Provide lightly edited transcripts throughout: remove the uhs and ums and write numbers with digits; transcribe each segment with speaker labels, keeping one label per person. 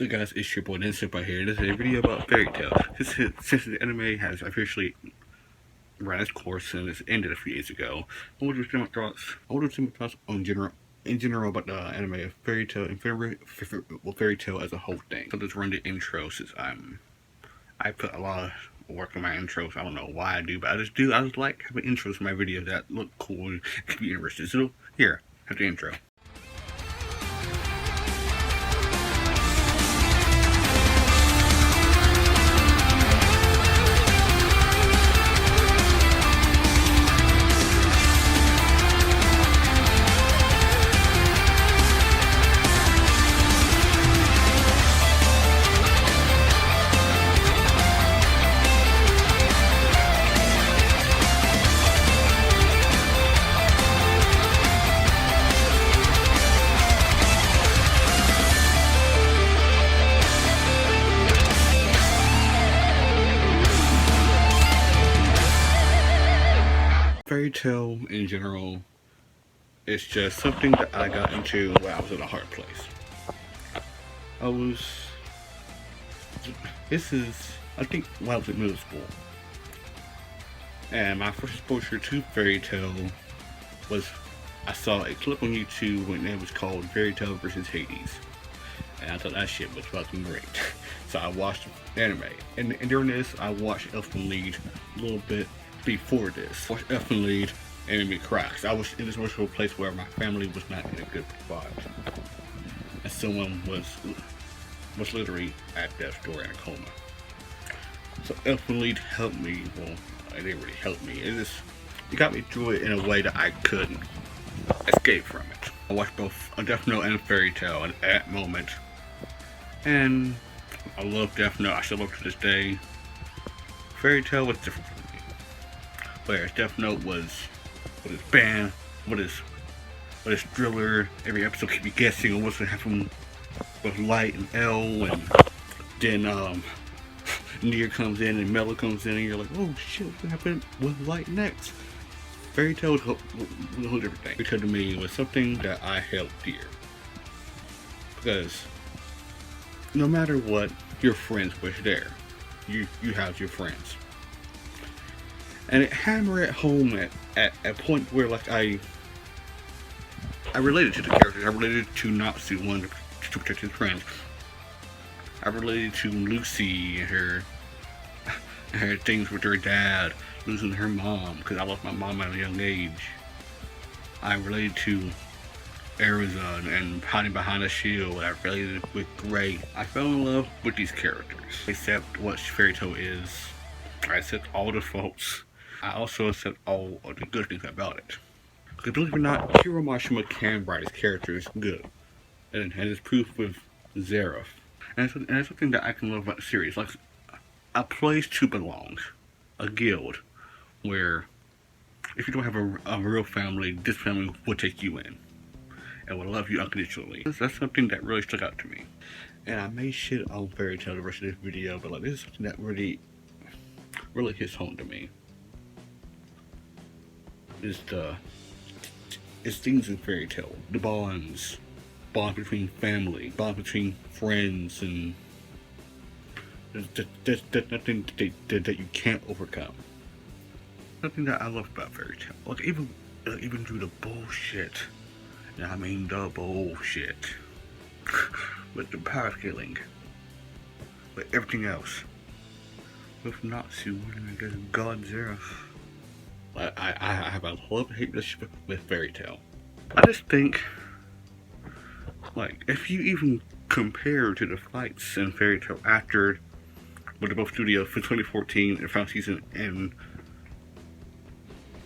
Speaker 1: So guys, it's your boy Ninsenpai here. This is a video about Fairy Tail. Since the anime has officially ran its course and it's ended a few days ago, I want to see my thoughts. In general about the anime of Fairy Tail and Fairy Tail as a whole thing. So let's run the intro since I put a lot of work on my intros. I don't know why I do, but I just do. I just like having intros for my videos that look cool and can be interesting. So here, have the intro. Fairy Tail in general is just something that I got into when I was in a hard place. I think when I was in middle school. And my first exposure to Fairy Tail was, I saw a clip on YouTube when it was called Fairy Tail vs. Hades. And I thought that shit was fucking great. So I watched the anime. And during this, I watched Elfen Lied a little bit before this. I watched Elfen Lied and made me cry. Cause I was in this miserable place where my family was not in a good spot. And someone was literally at death's door in a coma. So Elfen Lied helped me. Well, it didn't really help me. It got me through it in a way that I couldn't escape from it. I watched both Death Note and Fairy Tail at that moment. And I love Death Note. I still love it to this day. Fairy Tail was different from me. Whereas Death Note was with its band, with its thriller. Every episode keep you guessing on what's gonna happen with Light and L, and then Nier comes in and Mello comes in, and you're like, oh shit, what's gonna happen with Light next? Fairy Tail was a whole different thing. Because to me, it was something that I held dear. Because no matter what, your friends was there. You have your friends. And it hammered at home at a point where like I related to the characters. I related to Natsu, one to protect his friends. I related to Lucy and her things with her dad, losing her mom, because I lost my mom at a young age. I related to Erza and hiding behind a shield. I related with Gray. I fell in love with these characters. I accept what Fairy Tail is. I accept all the faults. I also accept all of the good things about it. Because believe it or not, Hiro Mashima can write his characters good. And it's proof with Zeref. And it's something that I can love about the series. Like a place to belong. A guild. Where if you don't have a real family, this family will take you in. And will love you unconditionally. That's something that really stuck out to me. And I may shit on Fairy Tail the rest of this video, but like this is something that really hits home to me. It's things in Fairy Tail. The bond between family, bond between friends, and there's nothing that you can't overcome. Something that I love about Fairy Tail. Like even through the bullshit. And I mean the bullshit. With the power scaling. With everything else. With Natsu winning against God Zeref. I have a love-hate relationship with Fairy Tail. I just think, like, if you even compare to the fights in Fairy Tail after with the both studios for 2014 and final season and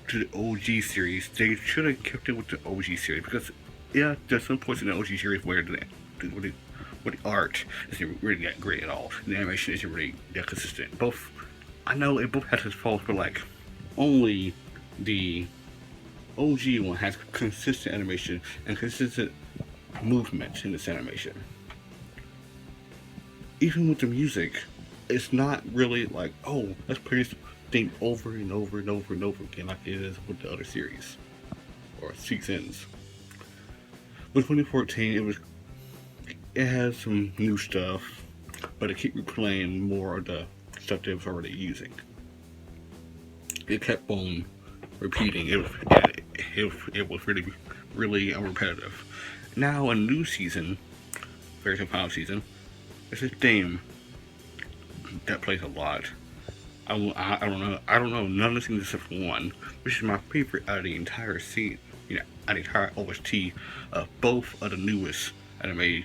Speaker 1: to the OG series, they should have kept it with the OG series, because yeah, there's some points in the OG series where the art isn't really that great at all. The animation isn't really that consistent. I know it both has its faults, but like only the OG one has consistent animation and consistent movement in this animation. Even with the music, it's not really like, oh, let's play this thing over and over and over and over again like it is with the other series or seasons. With 2014, it has some new stuff, but it kept replaying more of the stuff they was already using. It kept on repeating. It was really repetitive. Now a new season, Fairy Tail final season, there's a theme that plays a lot. I don't know none of the things except for one, which is my favorite out of the entire scene. Out of the entire OST of both of the newest anime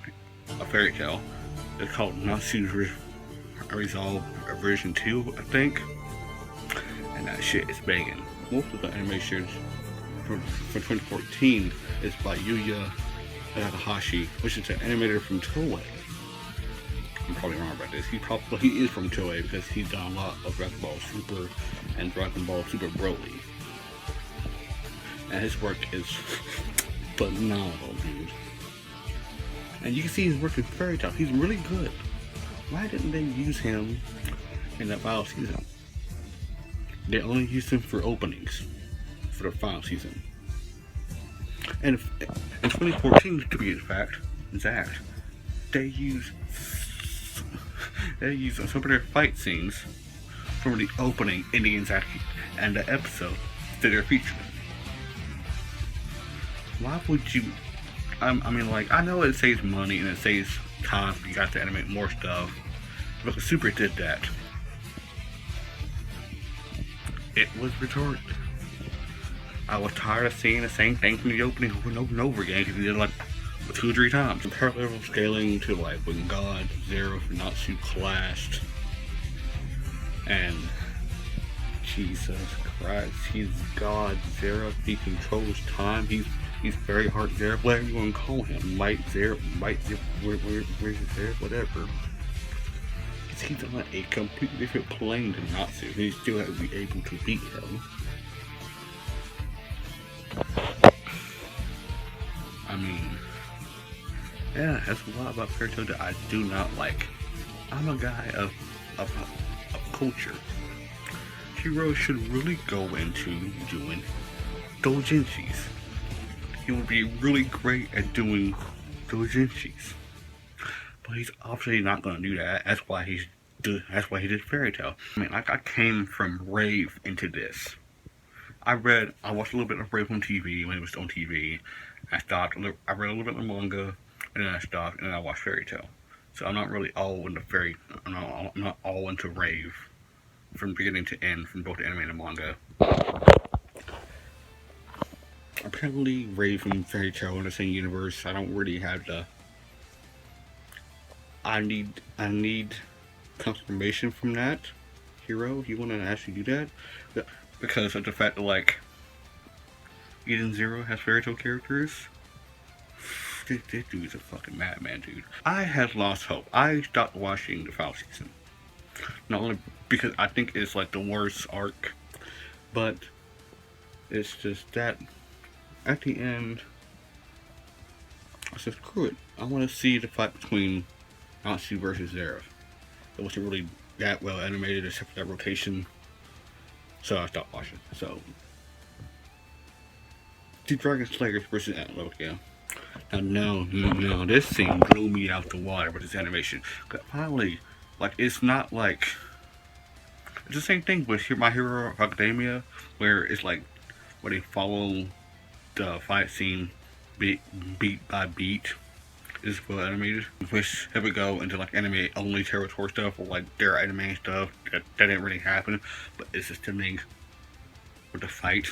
Speaker 1: of Fairy Tail. It's called Natsu's Resolve version 2, I think. And that shit is banging. Most of the animations from 2014 is by Yuya Takahashi, which is an animator from Toei. I'm probably wrong about this. He is from Toei because he's done a lot of Dragon Ball Super and Dragon Ball Super Broly. And his work is phenomenal, dude. And you can see his work in Fairy Tail. He's really good. Why didn't they use him in that final season? They only used him for openings for the final season. And in 2014, to be exact, they used some of their fight scenes from the opening in the exact and the episode that they're featuring. Why would you? I mean, like, I know it saves money and it saves time. You got to animate more stuff. But Super did that. It was retarded. I was tired of seeing the same thing from the opening over and over again because he did it like 2 or 3 times. Parallel scaling to like when God, Zero, and Natsu clashed. And Jesus Christ, he's God, Zero. He controls time. He's very hard Zero, whatever you want to call him. Might Zero, where's Zero, whatever. He's on a completely different plane than Natsu. He still has to be able to beat him. I mean, yeah, that's a lot about Fairy Tail that I do not like. I'm a guy of culture. Hiro should really go into doing doujinshis. He would be really great at doing doujinshis. But he's obviously not going to do that. That's why he did Fairy Tail. I mean, like, I came from Rave into this. I watched a little bit of Rave on TV when it was on TV. I read a little bit of manga, and then I stopped, and then I watched Fairy Tail. So I'm not really all into I'm not all into Rave from beginning to end, from both the anime and the manga. Apparently, Rave and Fairy Tail in the same universe. I don't really have the. I need confirmation from that. Hiro, you want to actually do that? Because of the fact that, like, Eden Zero has Fairy Tail characters. This dude's a fucking madman, dude. I had lost hope. I stopped watching the final season. Not only because I think it's like the worst arc, but it's just that at the end, I said, screw it. I want to see the fight between Natsu versus Zero. It wasn't really that well animated except for that rotation. So I stopped watching. So, the Dragon Slayers versus Antlokia. Now, no, this scene blew me out the water with this animation. Finally, like, it's not like. It's the same thing with My Hero Academia, where it's like, where they follow the fight scene beat by beat. Is well animated. Which if we go into like anime only territory stuff or like their anime stuff, that didn't really happen. But it's just the thing with the fight.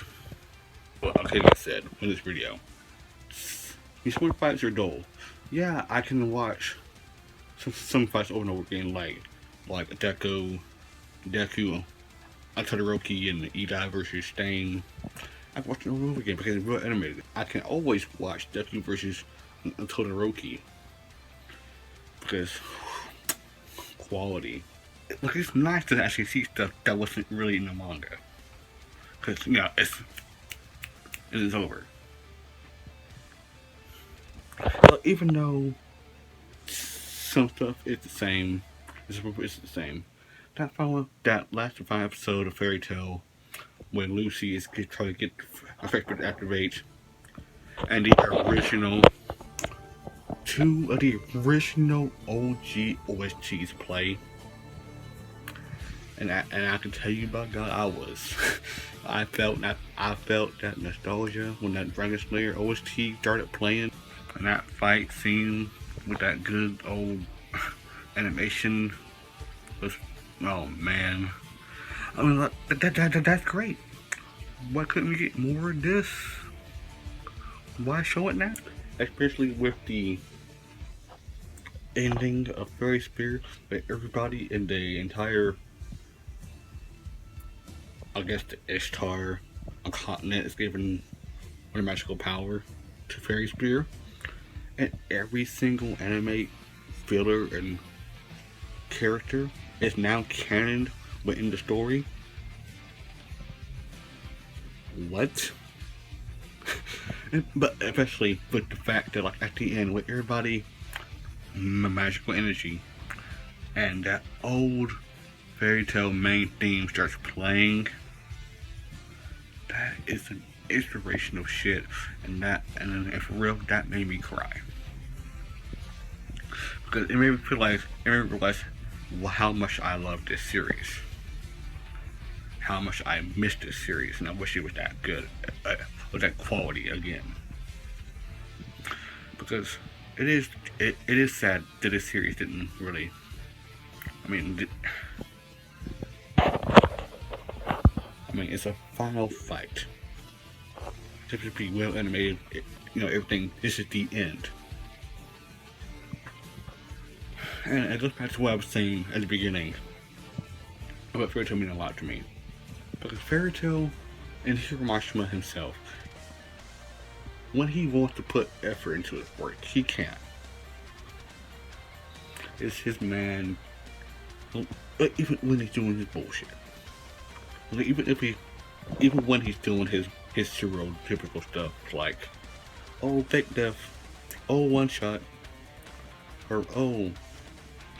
Speaker 1: Well, okay, like I said in this video, these sword fights are dull. Yeah, I can watch some fights over and over again, like Deku, Todoroki, and Idai versus Stain. I can watch it over and over again because it's real animated. I can always watch Deku versus Todoroki because quality. Look, it's nice to actually see stuff that wasn't really in the manga because it is over. But even though some stuff is the same, it's the same. That last 5 episode of Fairy Tail when Lucy is trying to get affected to activate, and the original two of the original OG OSTs play, and I can tell you, by God, I felt that nostalgia when that Dragon Slayer OST started playing, and that fight scene with that good old animation was, oh man, I mean that's great. Why couldn't we get more of this? Why show it now? Especially with the ending of Fairy Spear, that everybody in the entire, I guess, the Ishtar continent is given one magical power to Fairy Spear, and every single anime filler and character is now canon within the story. What? But especially with the fact that, like, at the end, with everybody magical energy, and that old Fairy Tail main theme starts playing, that is an inspirational shit, and for real, that made me cry, because it made me realize how much I love this series, how much I missed this series, and I wish it was that good, with that quality again. Because it is sad that this series didn't really. I mean, it's a final fight. Typically well animated, everything. This is the end. And it goes back to what I was saying at the beginning about Fairy Tail meaning a lot to me. Because Fairy Tail and Hiro Mashima himself, when he wants to put effort into his work, he can. It's his man, even when he's doing his bullshit. Even when he's doing his stereotypical stuff, like, oh, fake death, oh, one shot, or oh,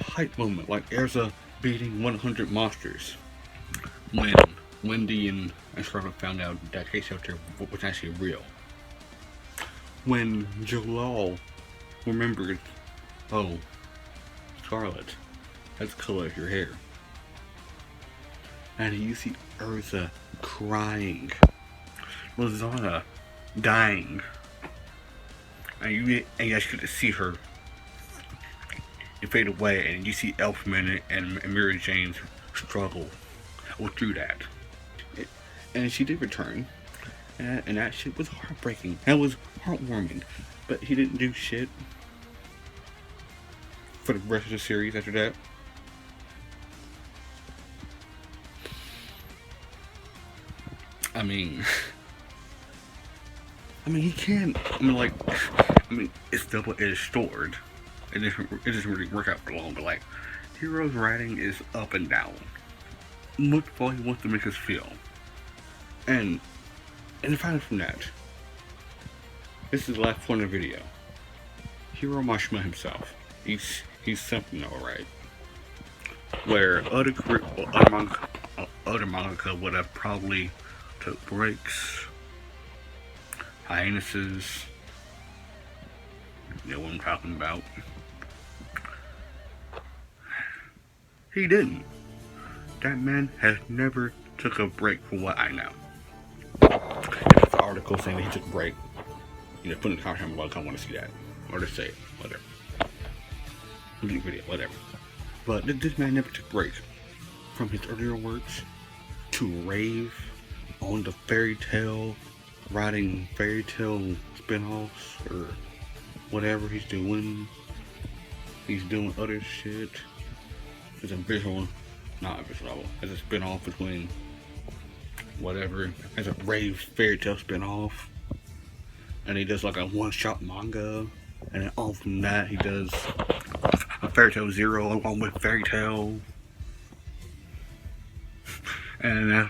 Speaker 1: hype moment, like Erza beating 100 monsters, when Wendy and Scarlet found out that Case Shelter was actually real. When Jalal remembered, oh, Scarlet, that's the color of your hair. And you see Erza crying, Rosanna dying, and you actually get to see her fade away, and you see Elfman and Mary Jane struggle through that. And she did return, and that shit was heartbreaking. That was heartwarming, but he didn't do shit for the rest of the series after that. I mean, he can. It's double-edged sword. It doesn't really work out for long, but like, Hiro's writing is up and down. Look for he wants to make us feel. And aside from that, this is the last point of the video. Hiro Mashima himself, he's something alright. Where other mangaka would have probably took breaks, hiatuses, you know what I'm talking about. He didn't. That man has never took a break for what I know. If it's an article saying that he took a break, put in the comment below, I want to see that. Or just say it, whatever. Delete video, whatever. But this man never took a break from his earlier works to rave on the Fairy Tail, writing Fairy Tail spin-offs, or whatever he's doing. He's doing other shit. It's a not a visual novel. It's a spin-off between whatever. It's a rave Fairy Tail spin-off. And he does like a one-shot manga. And then on from that he does a Fairy Tail Zero along with Fairy Tail. And that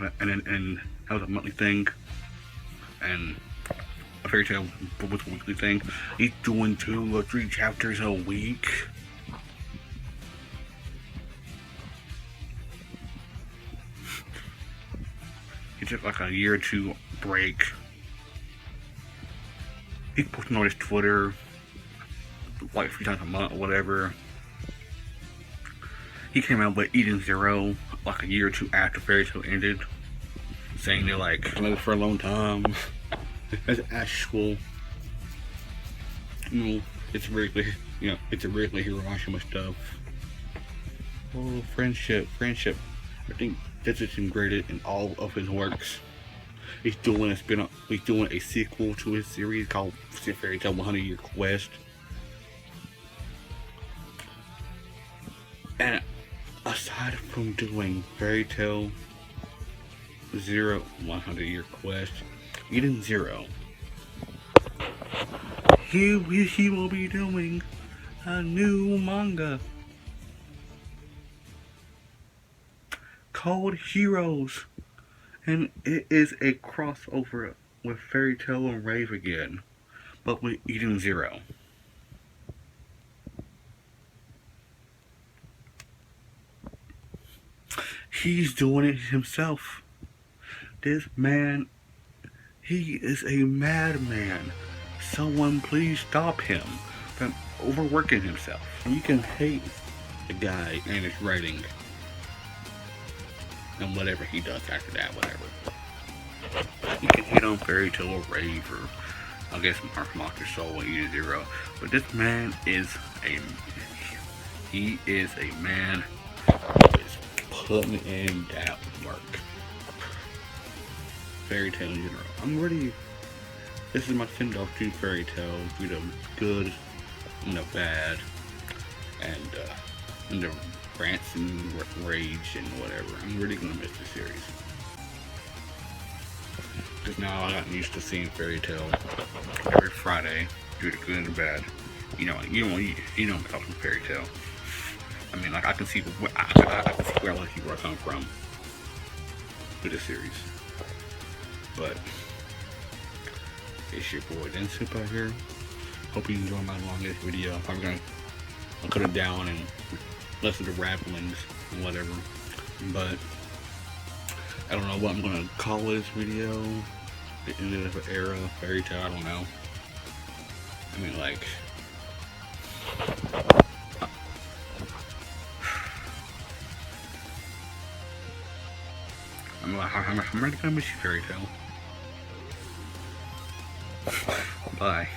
Speaker 1: was a monthly thing. And a Fairy Tail was a weekly thing. He's doing 2 or 3 chapters a week. He took like a year or 2 break. He's posting on his Twitter like a few times a month or whatever. He came out with Eden Zero like a year or two after Fairy Tail ended, saying they're like I lived for a long time. That's actual, it's really, it's a really Hiroshima stuff. Oh, friendship. I think this is integrated in all of his works. He's doing a sequel to his series called Fairy Tail 100 Year Quest. And aside from doing Fairy Tail 100 Year Quest, Eden Zero, he will be doing a new manga called Heroes, and it is a crossover with Fairy Tail and Rave again, but with Eden Zero. He's doing it himself. This man, he is a madman. Someone please stop him from overworking himself. You can hate the guy and his writing and whatever he does after that, whatever. You can hate on Fairy Tail or Rave or I guess Monster Soul and Eden Zero, but this man is a man who is putting in that work. Fairy Tail in general. I'm ready. This is my send off to Fairy Tail, through the good and the bad, and the rants and rage and whatever. I'm really gonna miss the series. Because now I've gotten used to seeing Fairy Tail every Friday, through the good and the bad. You know I'm talking Fairy Tail. I mean, like I can see where a lot of people are coming from with this series. But it's your boy Densup out here. Hope you enjoy my longest video. I'm gonna cut it down and listen to ramblings and whatever. But I don't know what I'm gonna call this video. The end of an era, Fairy Tail, I don't know. I mean, like, I'm ready to miss you, Fairy Tail. Bye.